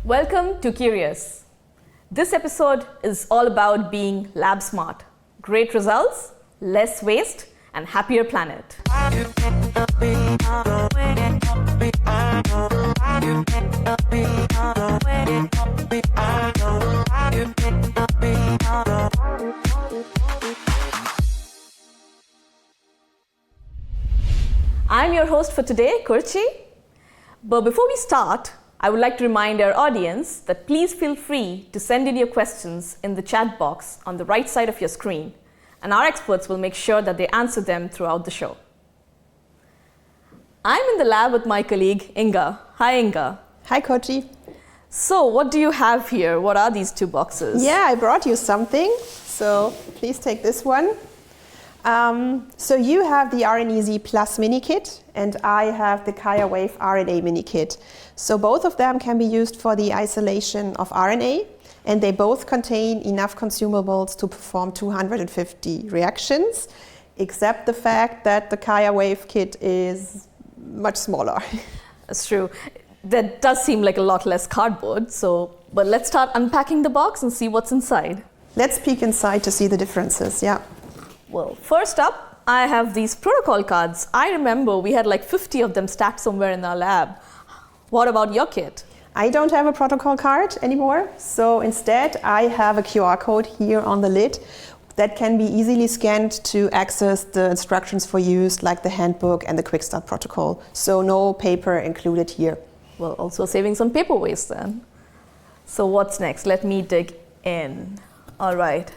Welcome to Q-rious. This episode is all about being lab smart. Great results, less waste, and happier planet. I'm your host for today, Kurchi. But before we start, I would like to remind our audience that please feel free to send in your questions in the chat box on the right side of your screen, and our experts will make sure that they answer them throughout the show. I'm in the lab with my colleague, Inga. Hi, Inga. Hi, Kochi. So what do you have here? What are these two boxes? Yeah, I brought you something. So please take this one. So you have the RNA-seq Plus mini kit, and I have the QIAwave RNA mini kit. So both of them can be used for the isolation of RNA, and they both contain enough consumables to perform 250 reactions, except the fact that the QIAwave kit is much smaller. That's true. That does seem like a lot less cardboard. But let's start unpacking the box and see what's inside. Let's peek inside to see the differences, yeah. Well, first up, I have these protocol cards. I remember we had like 50 of them stacked somewhere in our lab. What about your kit? I don't have a protocol card anymore, so instead I have a QR code here on the lid that can be easily scanned to access the instructions for use, like the handbook and the quick start protocol. So no paper included here. Well, also saving some paper waste then. So what's next? Let me dig in. All right.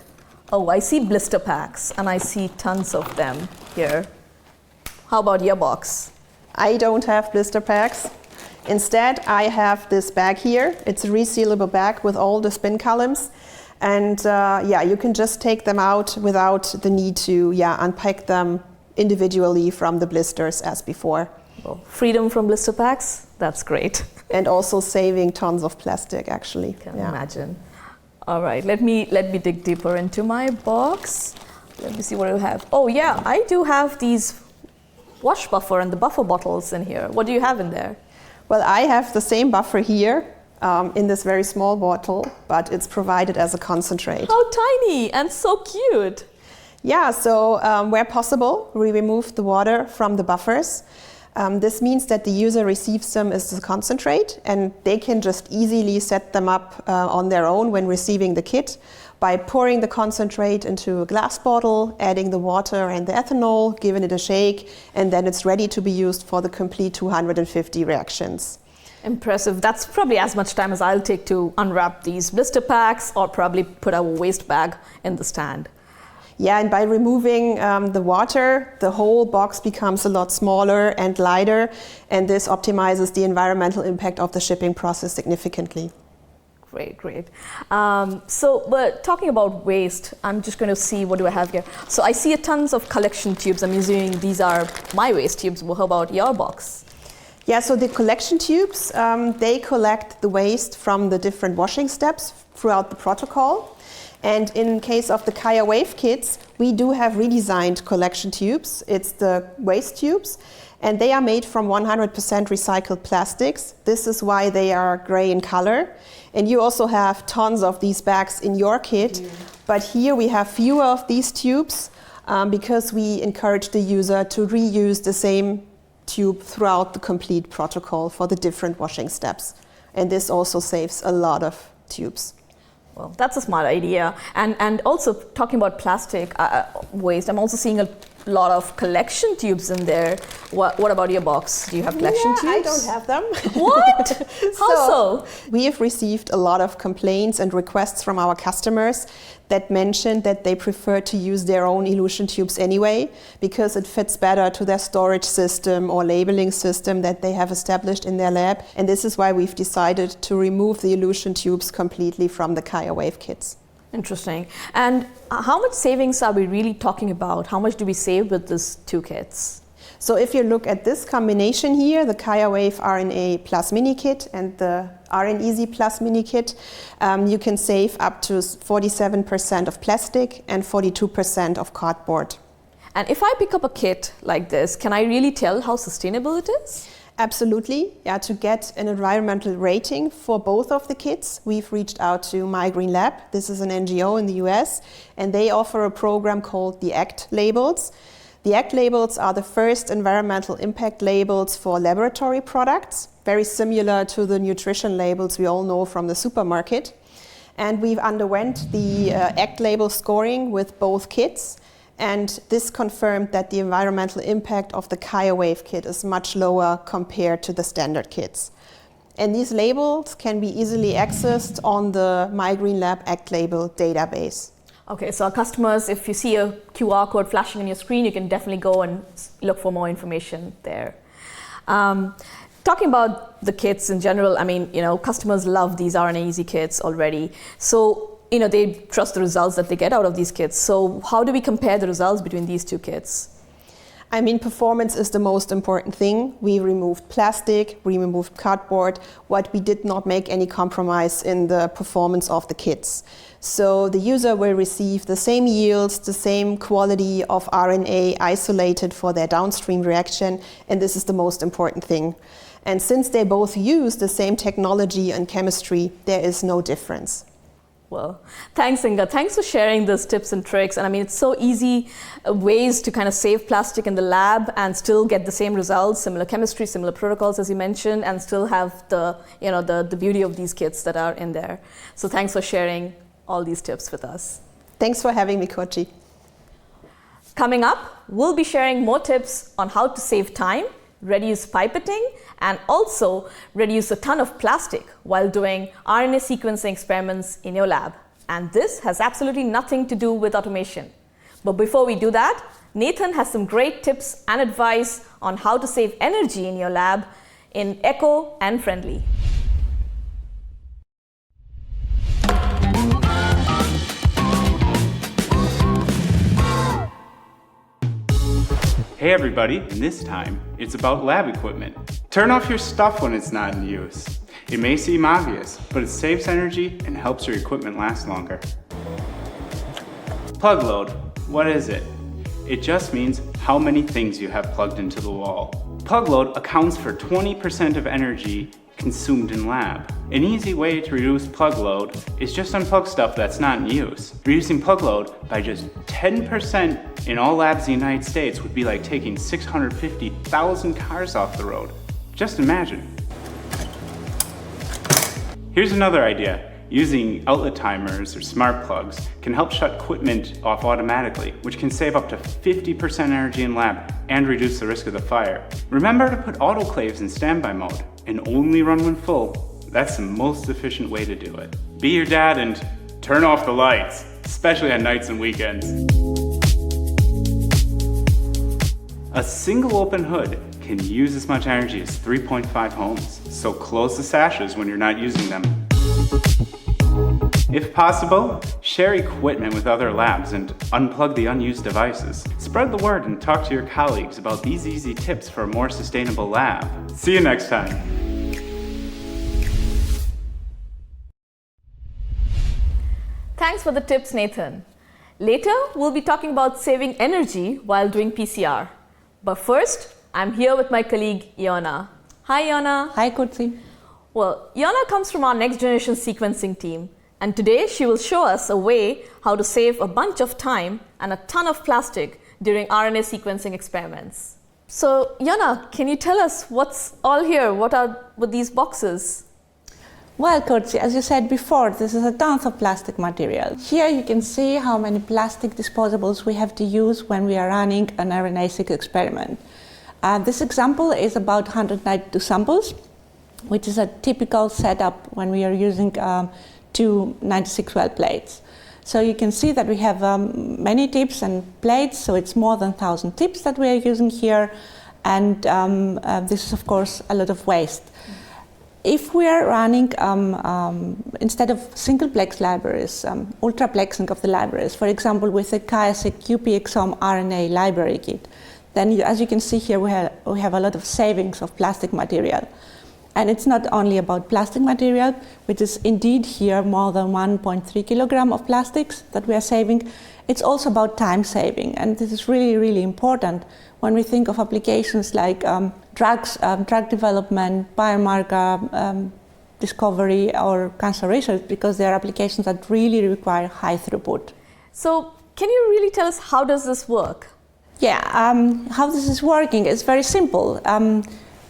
Oh, I see blister packs, and I see tons of them here. How about your box? I don't have blister packs. Instead, I have this bag here. It's a resealable bag with all the spin columns. And you can just take them out without the need to unpack them individually from the blisters as before. Well, freedom from blister packs, that's great. And also saving tons of plastic, actually. Can imagine. All right, let me dig deeper into my box. Let me see what I have. Oh yeah, I do have these wash buffer and the buffer bottles in here. What do you have in there? Well, I have the same buffer here in this very small bottle, but it's provided as a concentrate. How tiny and so cute. Yeah, so where possible, we remove the water from the buffers. This means that the user receives them as a concentrate, and they can just easily set them up on their own when receiving the kit by pouring the concentrate into a glass bottle, adding the water and the ethanol, giving it a shake, and then it's ready to be used for the complete 250 reactions. Impressive. That's probably as much time as I'll take to unwrap these blister packs or probably put our waste bag in the stand. Yeah, and by removing the water, the whole box becomes a lot smaller and lighter, and this optimizes the environmental impact of the shipping process significantly. Great. But talking about waste, I'm just going to see what do I have here. So I see tons of collection tubes. I'm assuming these are my waste tubes. Well, how about your box? Yeah, so the collection tubes, they collect the waste from the different washing steps throughout the protocol. And in case of the QIAwave kits, we do have redesigned collection tubes. It's the waste tubes, and they are made from 100% recycled plastics. This is why they are gray in color. And you also have tons of these bags in your kit, but here we have fewer of these tubes because we encourage the user to reuse the same tube throughout the complete protocol for the different washing steps. And this also saves a lot of tubes. Well, that's a smart idea. And also talking about plastic waste, I'm also seeing a lot of collection tubes in there. What about your box? Do you have collection tubes? I don't have them. What? How so? We have received a lot of complaints and requests from our customers that mentioned that they prefer to use their own elution tubes anyway, because it fits better to their storage system or labeling system that they have established in their lab. And this is why we've decided to remove the elution tubes completely from the QIAwave kits. Interesting. And how much savings are we really talking about? How much do we save with these two kits? So if you look at this combination here, the QIAwave RNA Plus mini kit and the RNA-seq Plus mini kit, you can save up to 47% of plastic and 42% of cardboard. And if I pick up a kit like this, can I really tell how sustainable it is? Absolutely. Yeah, to get an environmental rating for both of the kits, we've reached out to My Green Lab. This is an NGO in the US, and they offer a program called the ACT labels. The ACT labels are the first environmental impact labels for laboratory products, very similar to the nutrition labels we all know from the supermarket. And we've underwent the ACT label scoring with both kits. And this confirmed that the environmental impact of the QIAwave kit is much lower compared to the standard kits. And these labels can be easily accessed on the My Green Lab ACT label database. Okay, so our customers, if you see a QR code flashing on your screen, you can definitely go and look for more information there. Talking about the kits in general, I mean, customers love these RNA-easy kits already. So, they trust the results that they get out of these kits. So how do we compare the results between these two kits? I mean, performance is the most important thing. We removed plastic, we removed cardboard. What we did not make any compromise in the performance of the kits. So the user will receive the same yields, the same quality of RNA isolated for their downstream reaction, and this is the most important thing. And since they both use the same technology and chemistry, there is no difference. Well, thanks, Inga. Thanks for sharing those tips and tricks. And I mean, it's so easy ways to kind of save plastic in the lab and still get the same results, similar chemistry, similar protocols, as you mentioned, and still have the beauty of these kits that are in there. So thanks for sharing all these tips with us. Thanks for having me, Kochi. Coming up, we'll be sharing more tips on how to save time, reduce pipetting, and also reduce a ton of plastic while doing RNA sequencing experiments in your lab. And this has absolutely nothing to do with automation. But before we do that, Nathan has some great tips and advice on how to save energy in your lab in eco and friendly. Hey everybody, and this time, it's about lab equipment. Turn off your stuff when it's not in use. It may seem obvious, but it saves energy and helps your equipment last longer. Plug load, what is it? It just means how many things you have plugged into the wall. Plug load accounts for 20% of energy consumed in lab. An easy way to reduce plug load is just unplug stuff that's not in use. Reducing plug load by just 10% in all labs in the United States would be like taking 650,000 cars off the road. Just imagine. Here's another idea. Using outlet timers or smart plugs can help shut equipment off automatically, which can save up to 50% energy in lab and reduce the risk of the fire. Remember to put autoclaves in standby mode and only run when full. That's the most efficient way to do it. Be your dad and turn off the lights, especially on nights and weekends. A single open hood can use as much energy as 3.5 homes, so close the sashes when you're not using them. If possible, share equipment with other labs and unplug the unused devices. Spread the word and talk to your colleagues about these easy tips for a more sustainable lab. See you next time. Thanks for the tips, Nathan. Later, we'll be talking about saving energy while doing PCR. But first, I'm here with my colleague, Iona. Hi, Iona. Hi, Kutsi. Well, Iona comes from our next generation sequencing team. And today she will show us a way how to save a bunch of time and a ton of plastic during RNA sequencing experiments. So, Iona, can you tell us what's all here? What are with these boxes? Well, Kutsi, as you said before, this is a ton of plastic material. Here you can see how many plastic disposables we have to use when we are running an RNA-seq experiment. This example is about 192 samples, which is a typical setup when we are using 2 96-well plates. So you can see that we have many tips and plates, so it's more than 1,000 tips that we are using here, and this is of course a lot of waste. If we are running, instead of singleplex libraries, ultraplexing of the libraries, for example with the QIAsec QPXome RNA library kit, then as you can see here we have a lot of savings of plastic material. And it's not only about plastic material, which is indeed here more than 1.3 kilogram of plastics that we are saving. it's also about time saving, and this is really, really important when we think of applications like drugs, drug development, biomarker discovery, or cancer research, because they are applications that really require high throughput. So can you really tell us how does this work? Yeah, how this is working is very simple.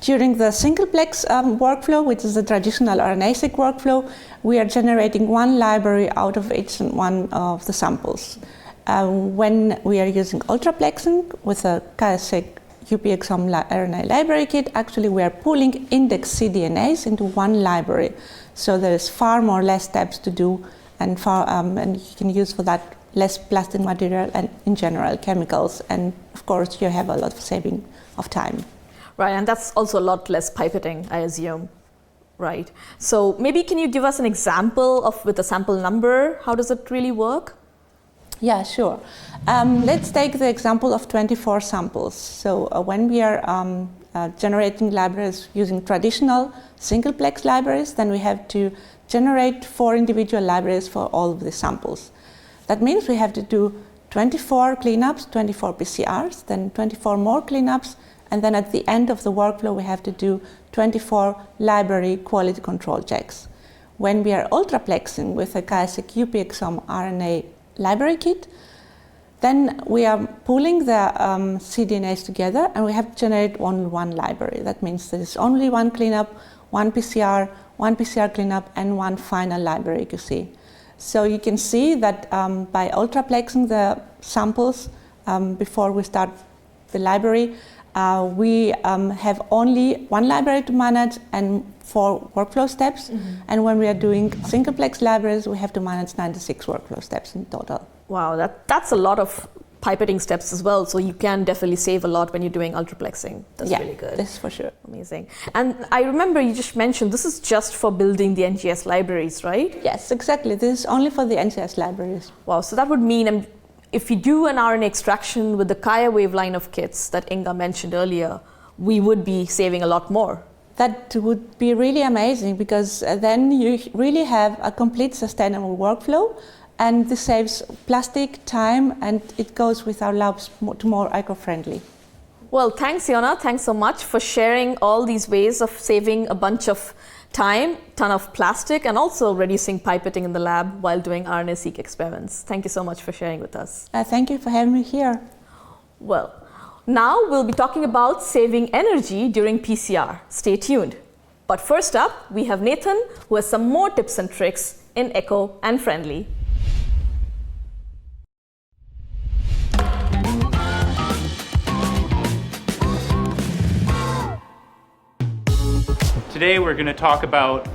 During the singleplex workflow, which is the traditional RNA-seq workflow, we are generating one library out of each one of the samples. When we are using ultraplexing with a QIAseq UP-exome RNA library kit, actually we are pulling index cDNAs into one library. So there is far less steps to do, and you can use for that less plastic material and in general chemicals, and of course you have a lot of saving of time. Right, and that's also a lot less pipetting, I assume. Right. So maybe can you give us an example of with a sample number? How does it really work? Yeah, sure. Let's take the example of 24 samples. So when we are generating libraries using traditional singleplex libraries, then we have to generate 4 individual libraries for all of the samples. That means we have to do 24 cleanups, 24 PCRs, then 24 more cleanups, and then at the end of the workflow we have to do 24 library quality control checks. When we are ultraplexing with a QIAseq UP-exome RNA library kit, then we are pulling the cDNAs together, and we have to generate only one library. That means there is only one cleanup, one PCR cleanup, and one final library QC. So you can see that by ultraplexing the samples before we start the library, we have only one library to manage and 4 workflow steps. Mm-hmm. And when we are doing singleplex libraries, we have to manage 96 workflow steps in total. Wow, that's a lot of pipetting steps as well. So you can definitely save a lot when you're doing ultraplexing. That's really good. This is for sure. Amazing. And I remember you just mentioned this is just for building the NGS libraries, right? Yes, exactly. This is only for the NGS libraries. Wow, so that would mean if you do an RNA extraction with the QIAwave line of kits that Inga mentioned earlier, we would be saving a lot more. That would be really amazing, because then you really have a complete sustainable workflow, and this saves plastic, time, and it goes with our labs to more eco-friendly. Well, thanks, Jonna. Thanks so much for sharing all these ways of saving a bunch of time, ton of plastic, and also reducing pipetting in the lab while doing RNA-seq experiments. Thank you so much for sharing with us. Thank you for having me here. Well, now we'll be talking about saving energy during PCR. Stay tuned. But first up, we have Nathan, who has some more tips and tricks in eco and friendly. Today we're going to talk about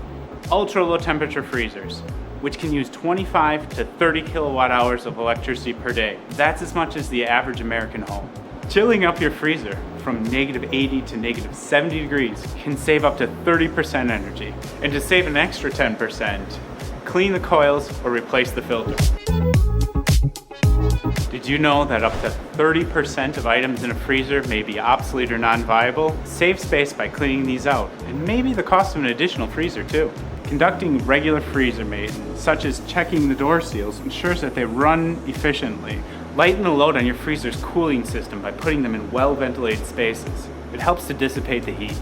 ultra-low temperature freezers, which can use 25 to 30 kilowatt hours of electricity per day. That's as much as the average American home. Chilling up your freezer from -80 to -70 degrees can save up to 30% energy. And to save an extra 10%, clean the coils or replace the filter. Did you know that up to 30% of items in a freezer may be obsolete or non-viable? Save space by cleaning these out, and maybe the cost of an additional freezer too. Conducting regular freezer maintenance, such as checking the door seals, ensures that they run efficiently. Lighten the load on your freezer's cooling system by putting them in well-ventilated spaces. It helps to dissipate the heat.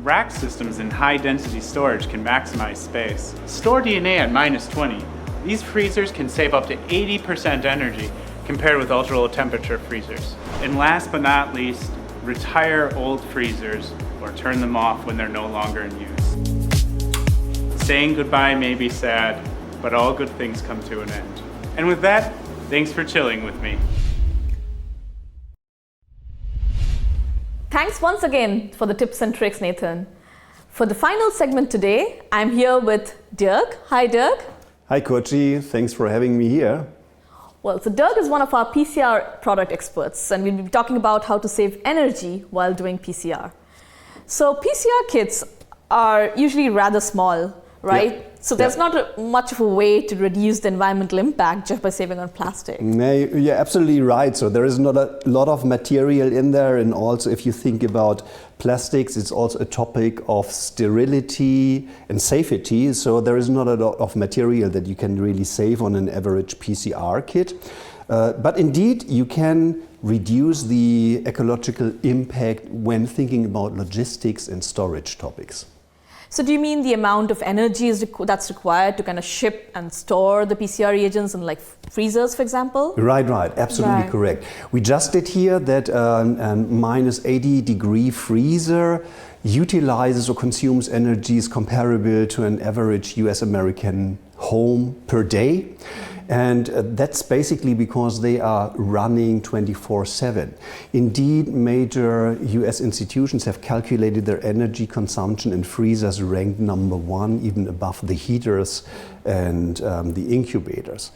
Rack systems in high-density storage can maximize space. Store DNA at -20. These freezers can save up to 80% energy compared with ultra-low temperature freezers. And last but not least, retire old freezers or turn them off when they're no longer in use. Saying goodbye may be sad, but all good things come to an end. And with that, thanks for chilling with me. Thanks once again for the tips and tricks, Nathan. For the final segment today, I'm here with Dirk. Hi, Dirk. Hi, Koji. Thanks for having me here. Well, so Dirk is one of our PCR product experts, and we'll be talking about how to save energy while doing PCR. So PCR kits are usually rather small, right? Yeah. So there's not much of a way to reduce the environmental impact just by saving on plastic. You're absolutely right. So there is not a lot of material in there, and also if you think about plastics, it's also a topic of sterility and safety. So there is not a lot of material that you can really save on an average PCR kit. But indeed, you can reduce the ecological impact when thinking about logistics and storage topics. So do you mean the amount of energy that's required to kind of ship and store the PCR reagents in like freezers, for example? Right, absolutely Right. correct. We just did here that minus 80 degree freezer utilizes or consumes energies comparable to an average US American home per day. And that's basically because they are running 24/7. Indeed, major US institutions have calculated their energy consumption in freezers ranked number one, even above the heaters and the incubators.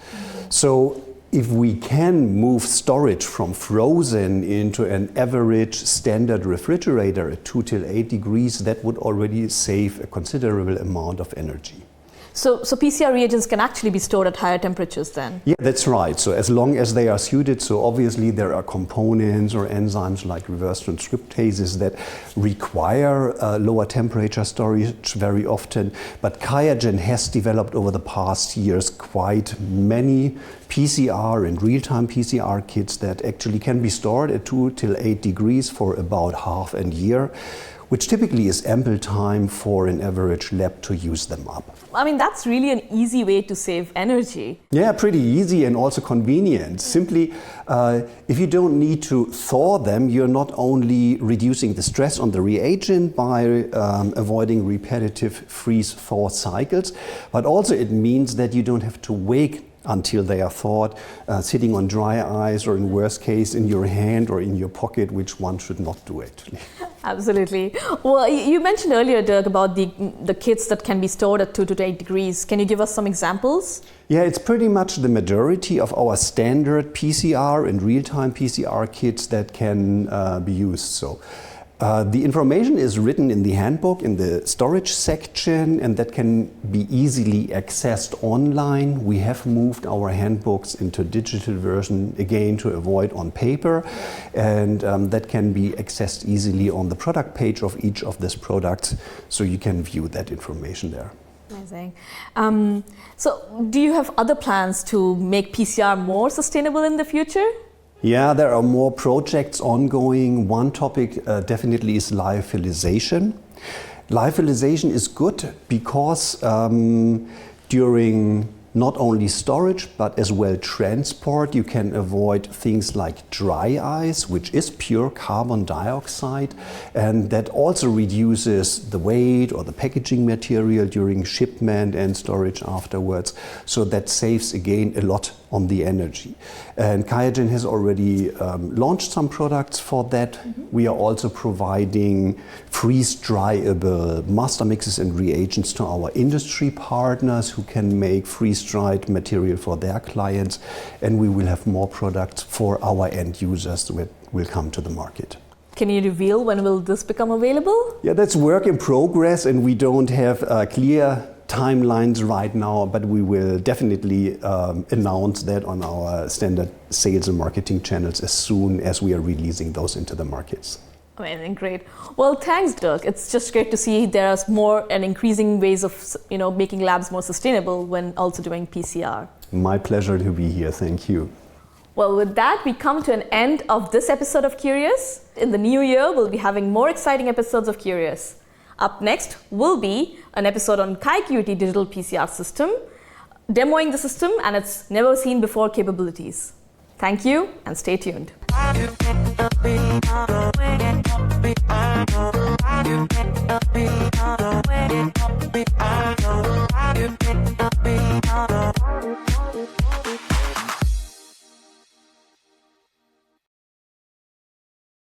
So if we can move storage from frozen into an average standard refrigerator at 2 till 8 degrees, that would already save a considerable amount of energy. So PCR reagents can actually be stored at higher temperatures then? Yeah, that's right. So as long as they are suited, so obviously there are components or enzymes like reverse transcriptases that require lower temperature storage very often. But QIAGEN has developed over the past years quite many PCR and real-time PCR kits that actually can be stored at 2 till 8 degrees for about half a year, which typically is ample time for an average lab to use them up. I mean, that's really an easy way to save energy. Yeah, pretty easy and also convenient. Simply, if you don't need to thaw them, you're not only reducing the stress on the reagent by avoiding repetitive freeze-thaw cycles, but also it means that you don't have to wait until they are thawed, sitting on dry ice, or in worst case in your hand or in your pocket, which one should not do actually. Absolutely. Well, you mentioned earlier, Dirk, about the kits that can be stored at 2 to 8 degrees. Can you give us some examples? Yeah, it's pretty much the majority of our standard PCR and real-time PCR kits that can be used. So. The information is written in the handbook in the storage section, and that can be easily accessed online. We have moved our handbooks into digital version again to avoid on paper, and that can be accessed easily on the product page of each of these products, so you can view that information there. Amazing. So do you have other plans to make PCR more sustainable in the future? Yeah, there are more projects ongoing. One topic definitely is lyophilization. Lyophilization is good because during not only storage but as well transport, you can avoid things like dry ice, which is pure carbon dioxide, and that also reduces the weight or the packaging material during shipment and storage afterwards. So that saves again a lot on the energy. And QIAGEN has already launched some products for that. Mm-hmm. We are also providing freeze-dryable master mixes and reagents to our industry partners who can make freeze-dried material for their clients. And we will have more products for our end users that will come to the market. Can you reveal when will this become available? Yeah, that's work in progress, and we don't have clear timelines right now, but we will definitely announce that on our standard sales and marketing channels as soon as we are releasing those into the markets. Amazing, great. Well, thanks, Dirk. It's just great to see there's more and increasing ways of making labs more sustainable when also doing PCR. My pleasure to be here. Thank you. Well, with that, we come to an end of this episode of Q-rious. In the new year, we'll be having more exciting episodes of Q-rious. Up next will be an episode on QIAcuity digital PCR system, demoing the system and its never seen before capabilities. Thank you and stay tuned.